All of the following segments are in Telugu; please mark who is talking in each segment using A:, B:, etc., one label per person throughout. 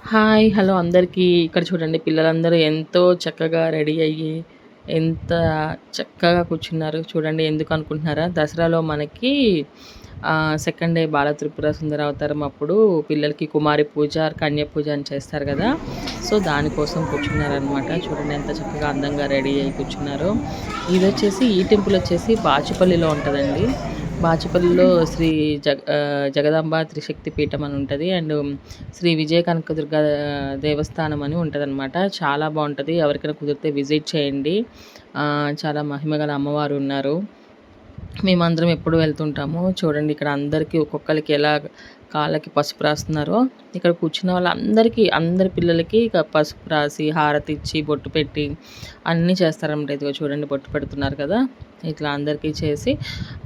A: హాయ్! హలో అందరికీ. ఇక్కడ చూడండి పిల్లలందరూ ఎంతో చక్కగా రెడీ అయ్యి, ఎంత చక్కగా కూర్చున్నారు. చూడండి ఎందుకనుకుంటున్నారా? దసరాలో మనకి సెకండ్ డే బాల త్రిపుర సుందరావతారం అప్పుడు పిల్లలకి కుమారి పూజ, కన్య పూజ అని చేస్తారు గదా! సో, దానికోసం కూర్చున్నారనమాట. చూడండి ఎంత చక్కగా అందంగా రెడీ అయ్యి కూర్చున్నారో. ఇదొచ్చేసి ఈ టెంపుల్ వచ్చేసి బాచుపల్లిలో ఉంటదండి. బాచుపల్లిలో శ్రీ జగదాంబ త్రిశక్తి పీఠం అని ఉంటది. అండ్ శ్రీ విజయ కనకదుర్గ దేవస్థానం అని ఉంటదనమాట. చాలా బావుంటది. ఎవరికైనా కుదిరితే విజిట్ చేయండి. చాలా మహిమగల అమ్మవారు ఉన్నారు. మేమందరం ఎప్పుడు వెళ్తుంటాము. చూడండి ఇక్కడ అందరికీ ఒక్కొక్కళ్ళకి ఎలా కాళ్ళకి పసుపు రాస్తున్నారో, ఇక్కడ కూర్చున్న వాళ్ళందరికీ అందరి పిల్లలకి ఇక పసుపు రాసి, హారతిచ్చి, బొట్టు పెట్టి అన్నీ చేస్తారనమాట. ఇదిగో చూడండి బొట్టు పెడుతున్నారు కదా! ఇట్లా అందరికీ చేసి,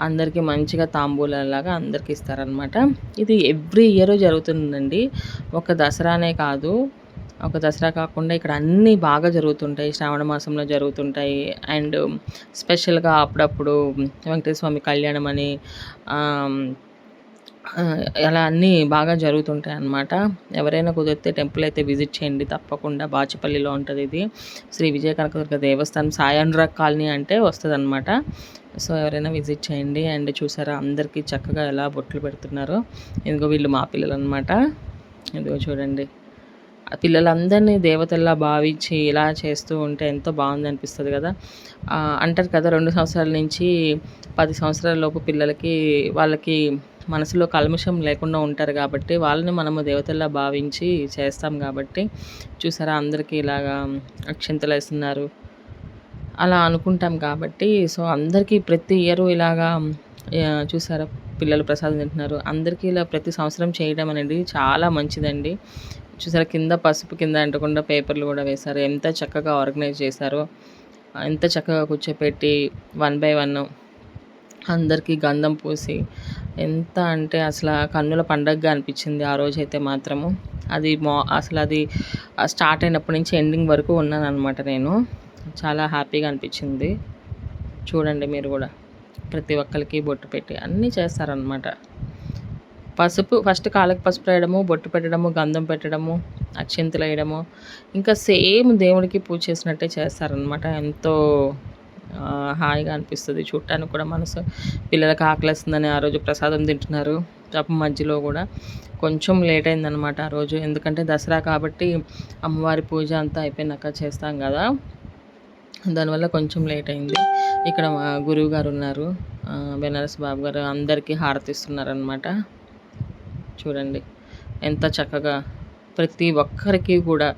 A: అందరికీ మంచిగా తాంబూలంలాగా అందరికీ ఇస్తారనమాట. ఇది ఎవ్రీ ఇయర్ జరుగుతుందండి. ఒక దసరానే కాదు. ఒక దసరా కాకుండా ఇక్కడ అన్నీ బాగా జరుగుతుంటాయి. శ్రావణ మాసంలో జరుగుతుంటాయి. అండ్ స్పెషల్‌గా అప్పుడప్పుడు వెంకటేశ్వర స్వామి కళ్యాణం అని ఆహ్, అలా అన్నీ బాగా జరుగుతుంటాయన్నమాట. ఎవరైనా కుదిరితే టెంపుల్ అయితే విజిట్ చేయండి తప్పకుండా. బాచుపల్లిలో ఉంటదిది. శ్రీ విజయ కనకదుర్గ దేవస్థానం సాయి అనురాగ్ కాలనీ అంటే వస్తదనమాట. సో, ఎవరైనా విజిట్ చేయండి. అండ్ చూసారా అందరికీ చక్కగా ఎలా బొట్లు పెడుతున్నారో. ఇదిగో వీళ్ళు మా పిల్లలనమాట. ఇదిగో చూడండి. ఆ పిల్లలందరినీ దేవతల్లా భావించి ఇలా చేస్తూ ఉంటే ఎంతో బాగుందనిపిస్తది గదా! అంటారు కదా 2 సంవత్సరాల నుంచి 10 సంవత్సరాల లోపు పిల్లలకి వాళ్ళకి మనసులో కల్మషం లేకుండా ఉంటారు గాబట్టి, వాళ్ళని మనము దేవతల్లా భావించి చేస్తాం గాబట్టి, చూసారా అందరికీ ఇలాగా అక్షింతలేస్తున్నారు. అలా అనుకుంటాం కాబట్టి, సో, అందరికీ ప్రతి ఇయరు ఇలాగా చూసారా పిల్లలు ప్రసాదం తింటున్నారు. అందరికీ ఇలా ప్రతి సంవత్సరం చేయడం అనేది చాలా మంచిదండి. చూసారా కింద పసుపు కింద అంటకుండా పేపర్లు గూడా వేశారు. ఎంత చక్కగా ఆర్గనైజ్ చేశారో, ఎంత చక్కగా కూర్చోపెట్టి వన్ బై వన్ అందరికీ గంధం పూసి, ఎంత అంటే అసల కన్నుల పండగగా అనిపిచ్చింది ఆ రోజైతే మాత్రము. అది అసలది స్టార్ట్ అయినప్పటి నుంచి ఎండింగ్ వరకు ఉన్నాననమాట నేను. చాలా హ్యాపీగా అనిపిచ్చింది. చూడండి మీరు గూడా. ప్రతి ఒక్కళ్ళకి బొట్టు పెట్టి అన్నీ చేస్తారనమాట. పసుపు ఫస్ట్ కాళ్ళకి పసుపు రాయడము, బొట్టు పెట్టడము, గంధం పెట్టడము, అక్షింతలేయడము, ఇంకా సేమ్ దేవుడికి పూజ చేసినట్టే చేస్తారనమాట. ఎంతో హాయిగా అనిపిస్తది చూడటానికి కూడా మనసు. పిల్లలకి ఆకలేస్తుందని ఆ రోజు ప్రసాదం తింటున్నారు. పాపం మధ్యలో గూడా కొంచెం లేట్ అయిందనమాట ఆ రోజు. ఎందుకంటే దసరా కాబట్టి అమ్మవారి పూజ అంతా అయిపోయినాక చేస్తాం గదా! దానివల్ల కొంచెం లేట్ అయింది. ఇక్కడ మా గురువుగారు ఉన్నారు. బెనారస్ బాబు గారు అందరికీ హారతిస్తున్నారనమాట. చూడండి ఎంత చక్కగా ప్రతి ఒక్కరికి కూడా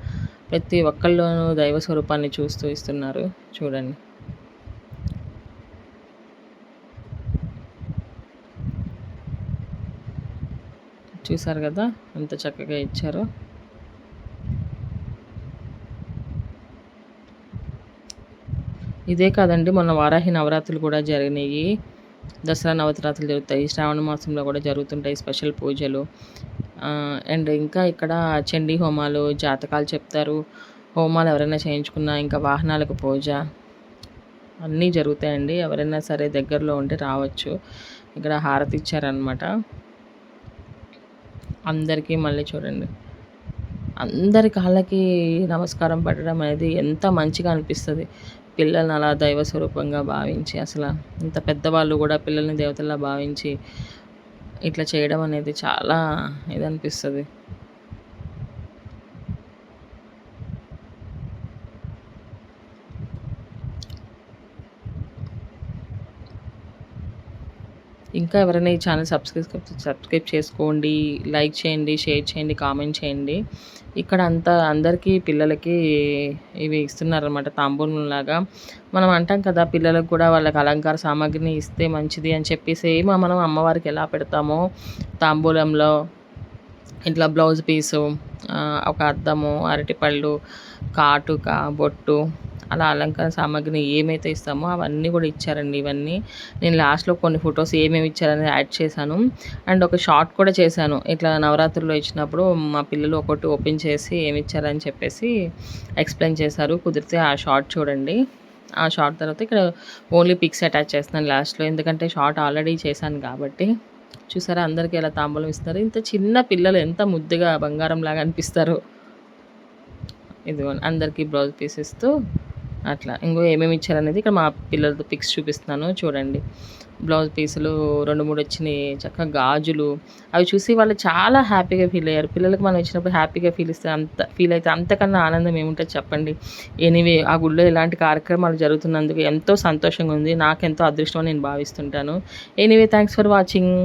A: ప్రతి ఒక్కళ్ళలోనూ దైవ స్వరూపాన్ని చూస్తూ ఇస్తున్నారు. చూడండి. చూసారు గదా! ఎంత చక్కగా ఇచ్చారో. ఇదే కాదండి మొన్న వారాహి నవరాత్రులు కూడా జరిగినాయి. దసరా నవరాత్రులు జరుగుతాయి. శ్రావణ మాసంలో కూడా జరుగుతుంటాయి స్పెషల్ పూజలు. అండ్ ఇంకా ఇక్కడ చండీ హోమాలు, జాతకాలు చెప్తారు. హోమాలు ఎవరైనా చేయించుకున్నా, ఇంకా వాహనాలకు పూజ అన్నీ జరుగుతాయండి. ఎవరైనా సరే దగ్గరలో ఉంటే రావచ్చు. ఇక్కడ హారతి ఇచ్చారనమాట. అందరికీ మళ్ళీ చూడండి. అందరి కాళ్ళకి నమస్కారం పెట్టడం అనేది ఎంత మంచిగా అనిపిస్తది. పిల్లల్ని అలా దైవ స్వరూపంగా భావించి అసల ఇంత పెద్దవాళ్ళు గూడా పిల్లల్ని దేవతల్లా భావించి ఇట్లా చేయడం అనేది చాలా ఇదనిపిస్తది. ఇంకా ఎవరైనా ఈ ఛానల్ సబ్స్క్రైబ్ చేసుకోండి. లైక్ చేయండి, షేర్ చేయండి, కామెంట్ చేయండి. ఇక్కడ అంతా అందరికీ పిల్లలకి ఇవి ఇస్తున్నారనమాట తాంబూలంలాగా. మనం అంటాం కదా పిల్లలకు కూడా వాళ్ళకి అలంకార సామాగ్రిని ఇస్తే మంచిది అని చెప్పి సేమ్ మనం అమ్మవారికి ఎలా పెడతామో తాంబూలంలో ఇట్లా బ్లౌజ్ పీసు, ఒక అద్దము, అరటిపళ్ళు, కాటుక, బొట్టు అలా అలంకార సామాగ్రిని ఏమైతే ఇస్తామో అవన్నీ కూడా ఇచ్చారండి ఇవన్నీ. నేను లాస్ట్‌లో కొన్ని ఫోటోస్ ఏమేమి ఇచ్చారనేది యాడ్ చేశాను. అండ్ ఒక షార్ట్ కూడా చేశాను. ఇట్లా నవరాత్రుల్లో ఇచ్చినప్పుడు మా పిల్లలు ఒక్కొక్కటి ఓపెన్ చేసి ఏమిచ్చారని చెప్పేసి ఎక్స్‌ప్లెయిన్ చేశారు. కుదిరితే ఆ షార్ట్ చూడండి. ఆ షార్ట్ తర్వాత ఇక్కడ ఓన్లీ పిక్స్ అటాచ్ చేస్తున్నాను లాస్ట్‌లో. ఎందుకంటే షార్ట్ ఆల్రెడీ చేశాను కాబట్టి. చూసారా అందరికి ఎలా తాంబూలం ఇస్తున్నారు. ఇంత చిన్న పిల్లలు ఎంత ముద్దుగా బంగారంలాగా అనిపిస్తారో. ఇదిగోండి అందరికీ బ్లౌజ్ పీస్ ఇస్తూ అట్లా. ఇంగో ఏమేమి ఇచ్చారనేది ఇక్కడ మా పిల్లలతో పిక్స్ చూపిస్తున్నాను చూడండి. బ్లౌజ్ పీసులు 2, 3 వచ్చినియి. చక్కగా గాజులు అవి చూసి వాళ్ళు చాలా హ్యాపీగా ఫీల్ అయ్యారు. పిల్లలకి మనం ఇచ్చినప్పుడు హ్యాపీగా ఫీల్ అయితే అంతకన్నా ఆనందం ఏముంటది చెప్పండి. ఎనీవే ఆ గుడిలో ఇలాంటి కార్యక్రమాలు జరుగుతున్నందుకు ఎంతో సంతోషంగా ఉంది. నాకెంతో అదృష్టం అని నేను భావిస్తుంటాను. Anyway thanks for watching.